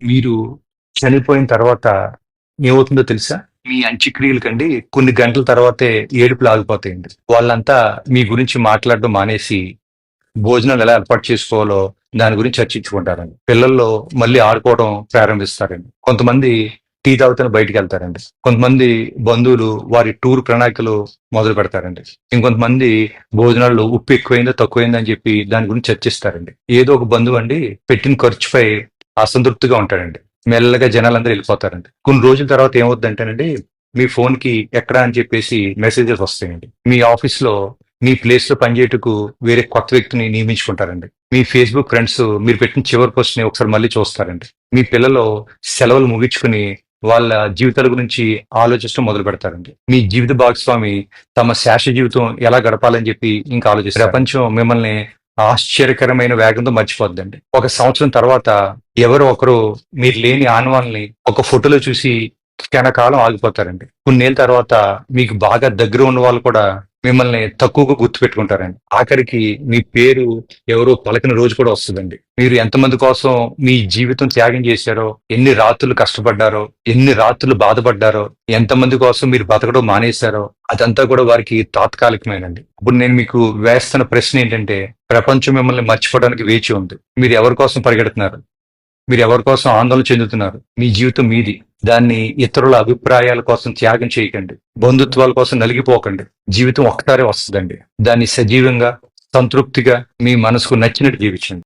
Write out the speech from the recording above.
మీరు చనిపోయిన తర్వాత ఏమవుతుందో తెలుసా? మీ అంత్యక్రియలకండి కొన్ని గంటల తర్వాతే ఏడుపులు ఆగిపోతాయండి. వాళ్ళంతా మీ గురించి మాట్లాడడం మానేసి, భోజనాలు ఎలా ఏర్పాటు చేసుకోవాలో దాని గురించి చర్చించుకుంటారండి. పిల్లల్లో మళ్ళీ ఆడుకోవడం ప్రారంభిస్తారండి. కొంతమంది టీ తాగుతూనే బయటికెళ్తారండి. కొంతమంది బంధువులు వారి టూర్ ప్రణాళికలు మొదలు పెడతారండి. ఇంకొంతమంది భోజనాల్లో ఉప్పు ఎక్కువైందో, తక్కువైందో అని చెప్పి దాని గురించి చర్చిస్తారండి. ఏదో ఒక బంధువు అండి పెట్టిన ఖర్చుపై అసంతృప్తిగా ఉంటాడండి. మెల్లగా జనాలందరూ వెళ్ళిపోతారండి. కొన్ని రోజుల తర్వాత ఏమవుద్దంటేనండి, మీ ఫోన్‌కి ఎక్కడా అని చెప్పేసి మెసేజెస్ వస్తాయండి. మీ ఆఫీస్‌లో మీ ప్లేస్‌లో పనిచేయటకు వేరే కొత్త వ్యక్తిని నియమించుకుంటారండి. మీ ఫేస్‌బుక్ ఫ్రెండ్స్ మీరు పెట్టిన చివరి పోస్ట్‌ని ఒకసారి మళ్ళీ చూస్తారండి. మీ పిల్లలు సెలవులు ముగించుకుని వాళ్ళ జీవితాల గురించి ఆలోచించడం మొదలు పెడతారండి. మీ జీవిత భాగస్వామి తమ శాశ్వత జీవితం ఎలా గడపాలని చెప్పి ఇంకా ఆలోచిస్తారు. ప్రపంచం మిమ్మల్ని ఆశ్చర్యకరమైన వేగంతో మర్చిపోద్దండి. ఒక సంవత్సరం తర్వాత ఎవరో ఒకరు మీరు లేని ఆనవాల్ని ఒక ఫోటోలో చూసి క్షణకాలం ఆగిపోతారండి. కొన్నేళ్ళ తర్వాత మీకు బాగా దగ్గర ఉన్న వాళ్ళు కూడా మిమ్మల్ని తక్కువగా గుర్తుపెట్టుకుంటారండి. ఆఖరికి మీ పేరు ఎవరో పలకని రోజు కూడా వస్తుందండి. మీరు ఎంతమంది కోసం మీ జీవితం త్యాగం చేశారో, ఎన్ని రాత్రులు కష్టపడ్డారో, ఎన్ని రాత్రులు బాధపడ్డారో, ఎంతమంది కోసం మీరు బతకడం మానేశారో అదంతా కూడా వారికి తాత్కాలికమేనండి. ఇప్పుడు నేను మీకు వేస్తున్న ప్రశ్న ఏంటంటే, ప్రపంచం మిమ్మల్ని మర్చిపోవడానికి వేచి ఉంది. మీరు ఎవరి కోసం పరిగెడుతున్నారు? మీరు ఎవరి కోసం ఆందోళన చెందుతున్నారు? మీ జీవితం మీది. దాన్ని ఇతరుల అభిప్రాయాల కోసం త్యాగం చేయకండి. బంధుత్వాల కోసం నలిగిపోకండి. జీవితం ఒక్కసారే వస్తుందండి. దాన్ని సజీవంగా, సంతృప్తిగా మీ మనసుకు నచ్చినట్టు జీవించండి.